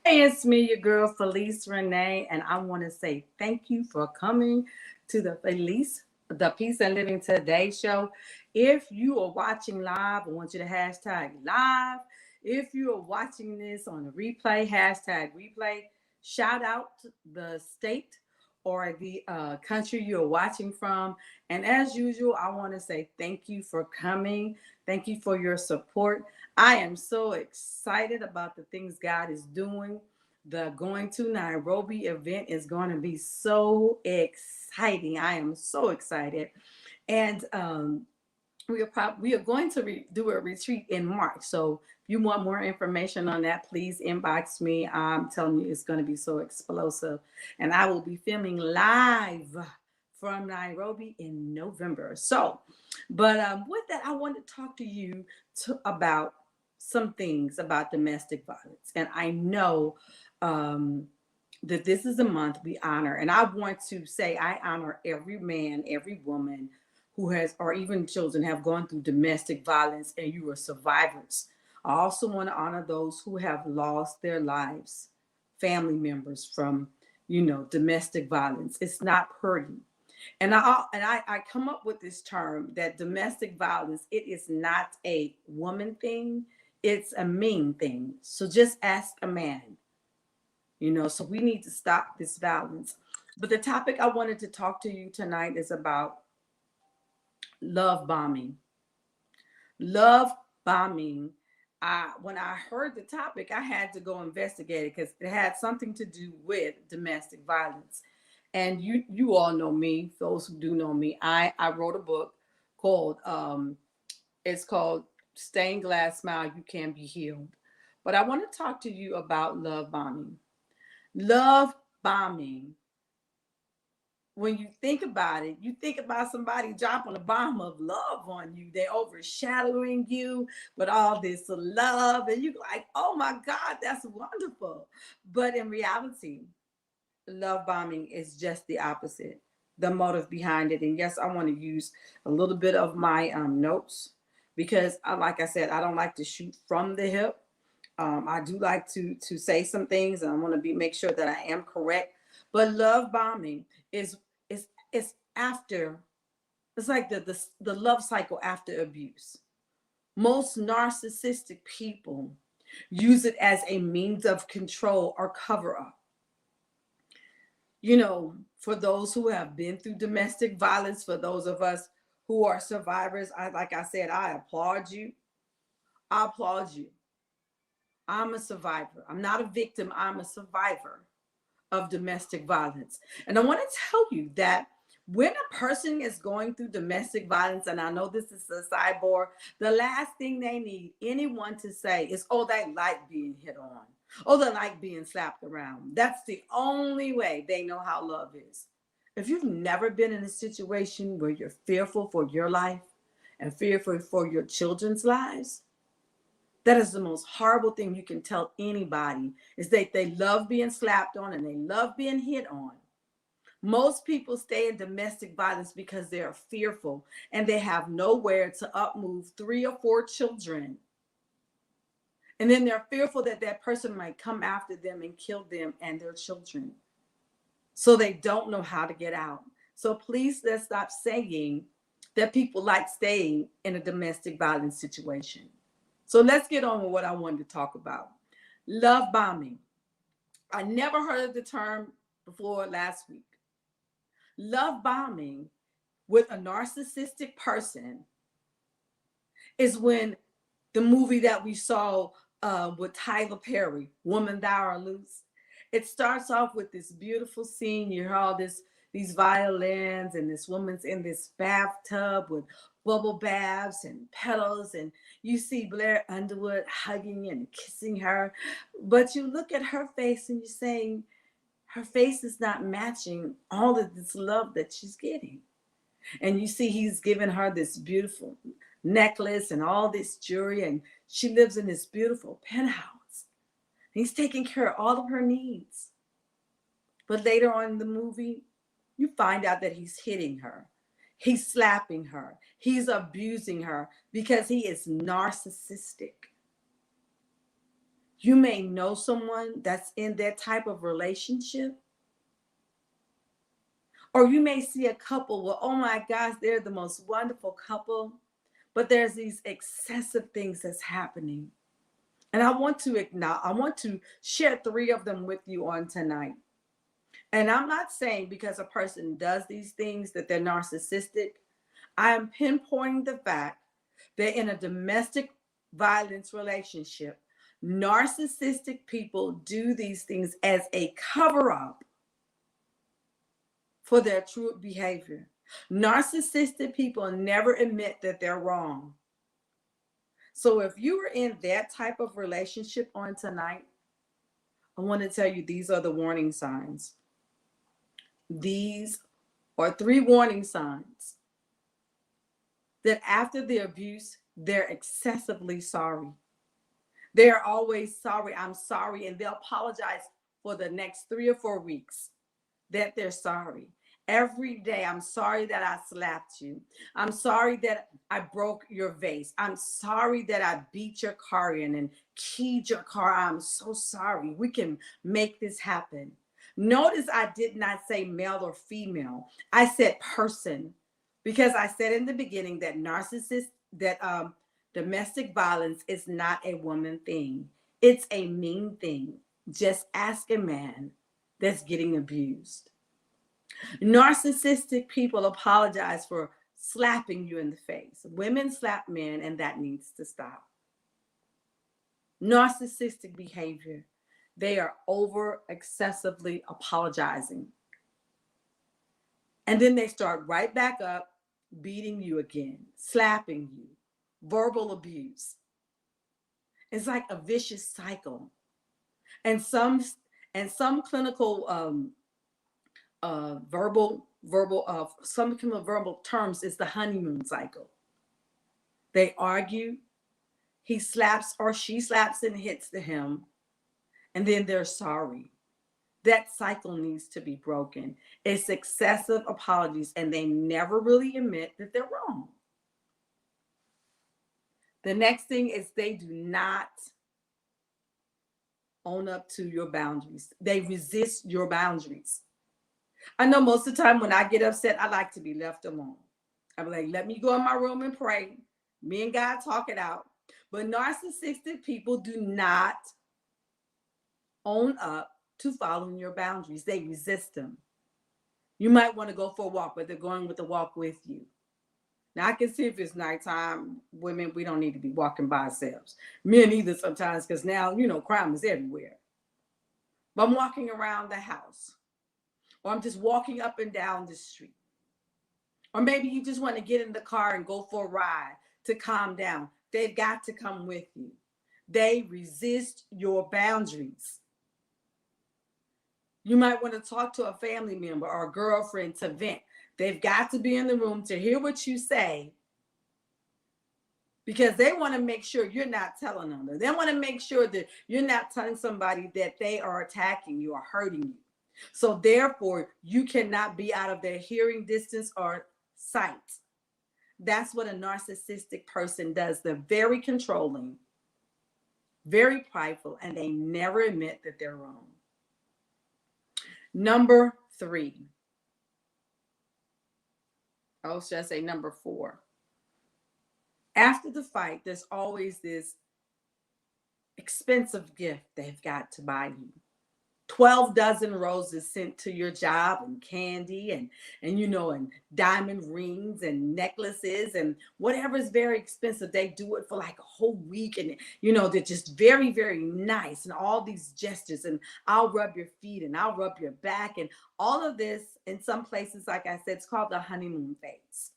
Hey, it's me, your girl Felice Renee, and I want to say thank you for coming to the Peace and Living Today show. If you are watching live, I want you to hashtag live. If you are watching this on a replay, hashtag replay. Shout out to the state or the country you're watching from. And as usual, I want to say thank you for coming. Thank you for your support. I am so excited about the things God is doing. The Going to Nairobi event is going to be so exciting. I am so excited. And we are going to do a retreat in March. So if you want more information on that, please inbox me. I'm telling you, it's going to be so explosive. And I will be filming live from Nairobi in November. So, but with that, I want to talk to you about some things about domestic violence. And I know that this is a month we honor, and I want to say I honor every man, every woman who has, or even children, have gone through domestic violence and you are survivors. I also want to honor those who have lost their lives, family members from, domestic violence. It's not pretty. And I come up with this term that domestic violence, it is not a woman thing, it's a mean thing. So just ask a man, so we need to stop this violence. But the topic I wanted to talk to you tonight is about love bombing. Love bombing. When I heard the topic, I had to go investigate it because it had something to do with domestic violence. And you all know me, those who do know me. I wrote a book called it's called Stained Glass Smile, You Can Be Healed. But I want to talk to you about love bombing. Love bombing, when you think about it, you think about somebody dropping a bomb of love on you. They're overshadowing you with all this love, and you're like, oh my God, that's wonderful. But in reality, love bombing is just the opposite, the motive behind it. And yes, I want to use a little bit of my notes because, like I said, I don't like to shoot from the hip. I do like to say some things, and I want to make sure that I am correct. But love bombing is is after, it's like the love cycle after abuse. Most narcissistic people use it as a means of control or cover up. For those who have been through domestic violence, for those of us who are survivors, like I said, I applaud you. I applaud you. I'm a survivor. I'm not a victim. I'm a survivor of domestic violence. And I want to tell you that when a person is going through domestic violence, and I know this is a sidebar, the last thing they need anyone to say is, oh, they like being hit on. Oh, they like being slapped around. That's the only way they know how love is. If you've never been in a situation where you're fearful for your life and fearful for your children's lives, that is the most horrible thing you can tell anybody, is that they love being slapped on and they love being hit on. Most people stay in domestic violence because they are fearful and they have nowhere to upmove 3 or 4 children. And then they're fearful that that person might come after them and kill them and their children. So they don't know how to get out. So please, let's stop saying that people like staying in a domestic violence situation. So let's get on with what I wanted to talk about. Love bombing. I never heard of the term before last week. Love bombing with a narcissistic person is when the movie that we saw with Tyler Perry, Woman Thou Art Loose. It starts off with this beautiful scene. You hear all these violins, and this woman's in this bathtub with bubble baths and petals, and you see Blair Underwood hugging and kissing her. But you look at her face and you're saying her face is not matching all of this love that she's getting. And you see he's giving her this beautiful necklace and all this jewelry, and she lives in this beautiful penthouse. He's taking care of all of her needs. But later on in the movie, you find out that he's hitting her. He's slapping her. He's abusing her because he is narcissistic. You may know someone that's in that type of relationship, or you may see a couple, well, oh my gosh, they're the most wonderful couple, but there's these excessive things that's happening. And I want to share three of them with you on tonight. And I'm not saying because a person does these things that they're narcissistic. I am pinpointing the fact that in a domestic violence relationship, narcissistic people do these things as a cover up for their true behavior. Narcissistic people never admit that they're wrong. So if you are in that type of relationship on tonight, I want to tell you these are the warning signs. These are three warning signs that after the abuse, they're excessively sorry. They're always sorry. I'm sorry. And they'll apologize for the next 3 or 4 weeks that they're sorry. Every day, I'm sorry that I slapped you. I'm sorry that I broke your vase. I'm sorry that I beat your car in and keyed your car. I'm so sorry. We can make this happen. Notice I did not say male or female. I said person, because I said in the beginning that domestic violence is not a woman thing. It's a mean thing. Just ask a man that's getting abused. Narcissistic people apologize for slapping you in the face. Women slap men, and that needs to stop. Narcissistic behavior. They are over excessively apologizing. And then they start right back up, beating you again, slapping you, verbal abuse. It's like a vicious cycle. And some clinical some verbal terms is the honeymoon cycle. They argue, he slaps or she slaps and hits him, and then they're sorry. That cycle needs to be broken. It's excessive apologies, and they never really admit that they're wrong. The next thing is they do not own up to your boundaries. They resist your boundaries. I know most of the time when I get upset, I like to be left alone. I'm like, let me go in my room and pray. Me and God talk it out. But narcissistic people do not own up to following your boundaries. They resist them. You might want to go for a walk, but they're going with the walk with you. Now, I can see if it's nighttime, women, we don't need to be walking by ourselves. Men either sometimes, because now, crime is everywhere. But I'm walking around the house, or I'm just walking up and down the street. Or maybe you just want to get in the car and go for a ride to calm down. They've got to come with you. They resist your boundaries. You might want to talk to a family member or a girlfriend to vent. They've got to be in the room to hear what you say, because they want to make sure you're not telling them. They want to make sure that you're not telling somebody that they are attacking you or hurting you. So therefore, you cannot be out of their hearing distance or sight. That's what a narcissistic person does. They're very controlling, very prideful, and they never admit that they're wrong. Number 3. Oh, should I say number 4? After the fight, there's always this expensive gift they've got to buy you. 12 dozen roses sent to your job, and candy and diamond rings and necklaces and whatever is very expensive. They do it for like a whole week, and they're just very, very nice, and all these gestures, and I'll rub your feet and I'll rub your back, and all of this. In some places, like I said, it's called the honeymoon phase,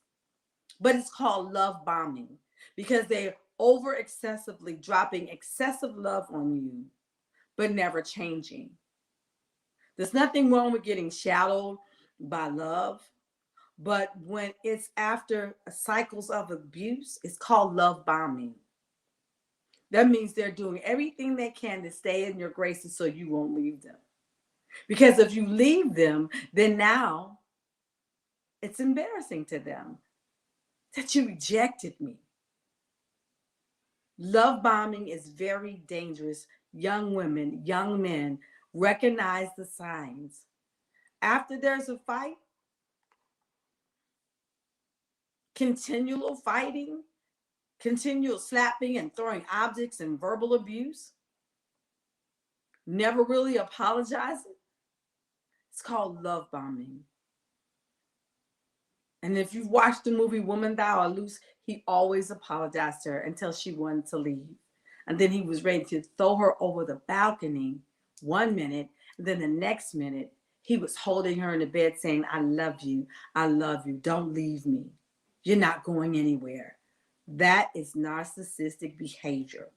but it's called love bombing, because they're over excessively dropping excessive love on you, but never changing. There's nothing wrong with getting shadowed by love, but when it's after cycles of abuse, it's called love bombing. That means they're doing everything they can to stay in your graces so you won't leave them. Because if you leave them, then now it's embarrassing to them that you rejected me. Love bombing is very dangerous young women, young men, recognize the signs. After there's a fight, continual fighting, continual slapping and throwing objects and verbal abuse, never really apologizing. It's called love bombing. And if you've watched the movie Woman Thou Art Loose, he always apologized to her until she wanted to leave. And then he was ready to throw her over the balcony 1 minute. And then the next minute, he was holding her in the bed saying, I love you. I love you. Don't leave me. You're not going anywhere. That is narcissistic behavior.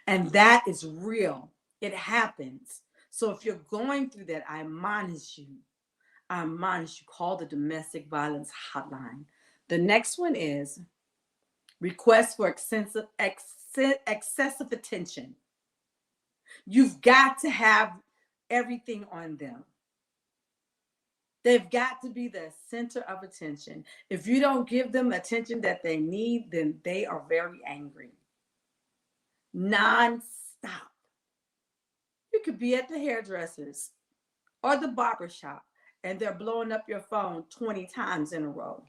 And that is real. It happens. So if you're going through that, I admonish you, call the domestic violence hotline. The next one is request for excessive attention. You've got to have everything on them. They've got to be the center of attention. If you don't give them attention that they need, then they are very angry. Non-stop. You could be at the hairdressers or the barbershop and they're blowing up your phone 20 times in a row.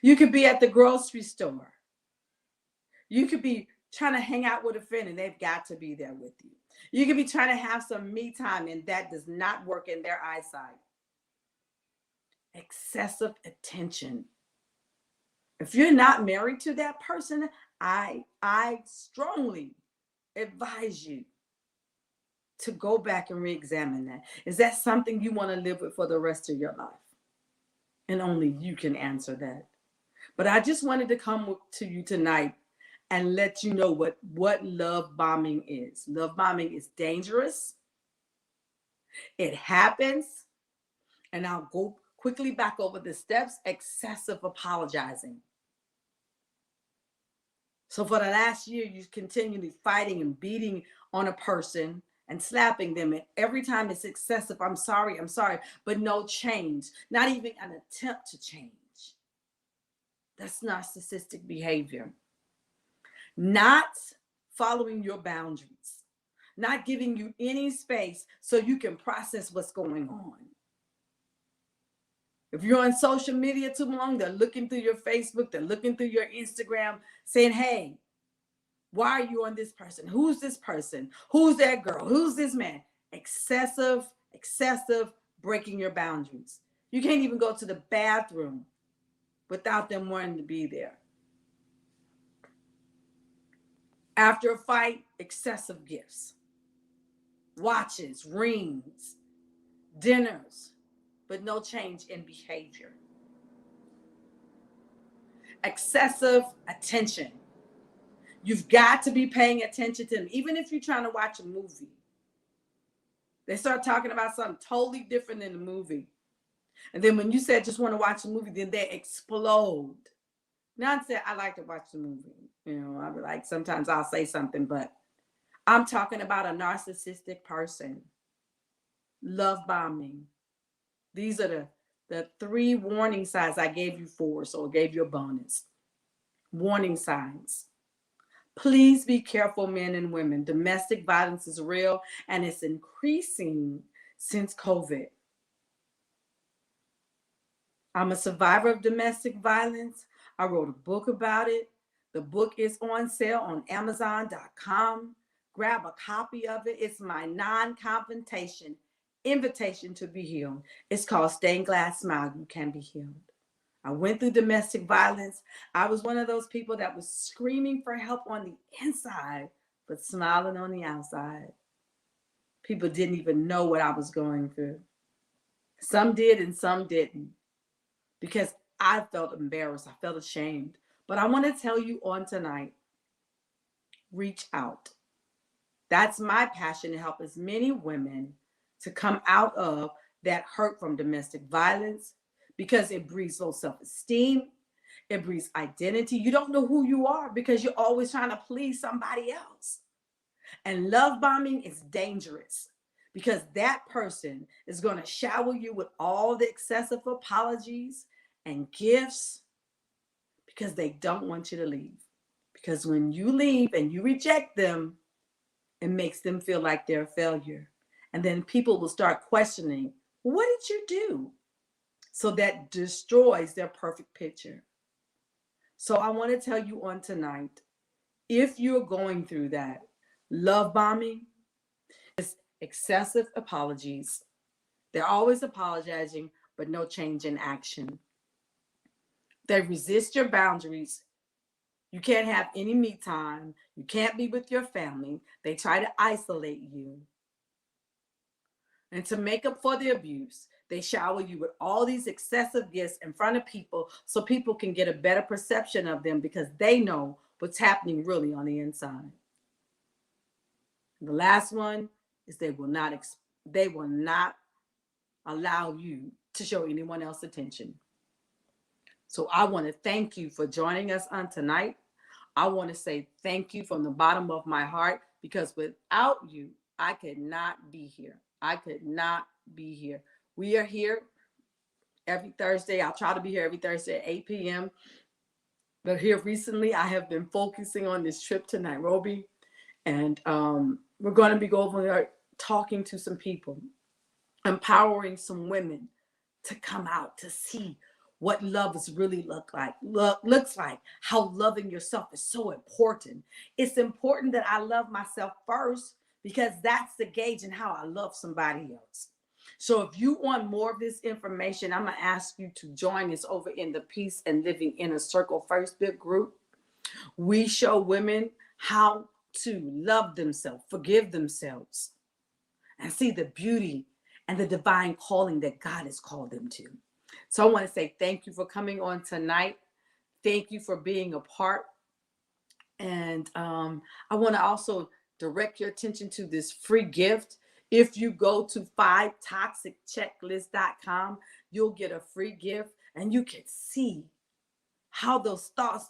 You could be at the grocery store. You could be trying to hang out with a friend and they've got to be there with you. You could be trying to have some me time and that does not work in their eyesight. Excessive attention. If you're not married to that person, I strongly advise you to go back and re-examine that. Is that something you want to live with for the rest of your life? And only you can answer that. But I just wanted to come to you tonight and let you know what love bombing is. Love bombing is dangerous. It happens. And I'll go quickly back over the steps. Excessive apologizing. So for the last year, you're continually fighting and beating on a person and slapping them. And every time it's excessive, I'm sorry, but no change. Not even an attempt to change. That's narcissistic behavior. Not following your boundaries. Not giving you any space so you can process what's going on. If you're on social media too long, they're looking through your Facebook, they're looking through your Instagram, saying, hey, why are you on this person? Who's this person? Who's that girl? Who's this man? Excessive, breaking your boundaries. You can't even go to the bathroom without them wanting to be there. After a fight, excessive gifts. Watches, rings, dinners, but no change in behavior. Excessive attention. You've got to be paying attention to them. Even if you're trying to watch a movie, they start talking about something totally different than the movie. And then when you said just want to watch a movie, then they explode. Now I said, I like to watch the movie. You know, I'll be like, sometimes I'll say something, but I'm talking about a narcissistic person. Love bombing. These are the 3 warning signs. I gave you 4, so I gave you a bonus. Warning signs. Please be careful, men and women. Domestic violence is real and it's increasing since COVID. I'm a survivor of domestic violence. I wrote a book about it. The book is on sale on Amazon.com. Grab a copy of it. It's my non-confrontation invitation to be healed. It's called Stained Glass Smile. You can be healed. I went through domestic violence. I was one of those people that was screaming for help on the inside, but smiling on the outside. People didn't even know what I was going through. Some did and some didn't, because I felt embarrassed. I felt ashamed. But I want to tell you on tonight, reach out. That's my passion, to help as many women to come out of that hurt from domestic violence, because it breeds low self-esteem. It breeds identity. You don't know who you are because you're always trying to please somebody else. And love bombing is dangerous because that person is going to shower you with all the excessive apologies and gifts because they don't want you to leave. Because when you leave and you reject them, It makes them feel like they're a failure. And then people will start questioning, what did you do? So that destroys their perfect picture. So I want to tell you on tonight, if you're going through that, love bombing is excessive apologies. They're always apologizing, but no change in action. They resist your boundaries. You can't have any me time. You can't be with your family. They try to isolate you. And to make up for the abuse, they shower you with all these excessive gifts in front of people so people can get a better perception of them because they know what's happening really on the inside. The last one is they will not allow you to show anyone else attention. So I want to thank you for joining us on tonight. I want to say thank you from the bottom of my heart because without you, I could not be here. I could not be here. We are here every Thursday. I'll try to be here every Thursday at 8 p.m. But here recently, I have been focusing on this trip to Nairobi. And we're going to be going over there talking to some people, empowering some women to come out to see what love is really looks like, how loving yourself is so important. It's important that I love myself first because that's the gauge in how I love somebody else. So if you want more of this information, I'm going to ask you to join us over in the Peace and Living Inner Circle Facebook group. We show women how to love themselves, forgive themselves, and see the beauty and the divine calling that God has called them to. So I want to say thank you for coming on tonight. Thank you for being a part. And I want to also direct your attention to this free gift. If you go to 5toxicchecklist.com, you'll get a free gift and you can see how those thoughts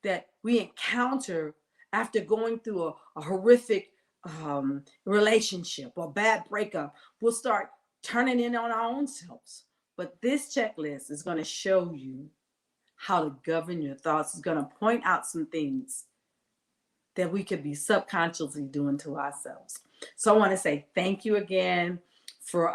that we encounter after going through a horrific relationship or bad breakup will start turning in on our own selves. But this checklist is going to show you how to govern your thoughts. It's going to point out some things that we could be subconsciously doing to ourselves. So I want to say thank you again for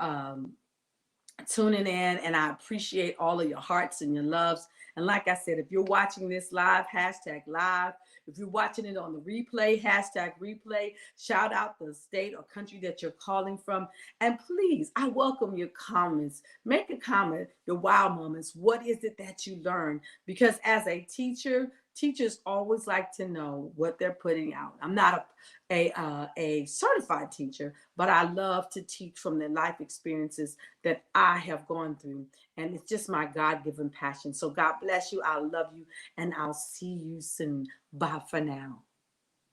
tuning in, and I appreciate all of your hearts and your loves. And like I said, if you're watching this live, hashtag live. If you're watching it on the replay, hashtag replay. Shout out the state or country that you're calling from. And please, I welcome your comments. Make a comment, your wow moments. What is it that you learned? Because as a teacher, teachers always like to know what they're putting out. I'm not a certified teacher, but I love to teach from the life experiences that I have gone through. And it's just my God-given passion. So God bless you. I love you. And I'll see you soon. Bye for now.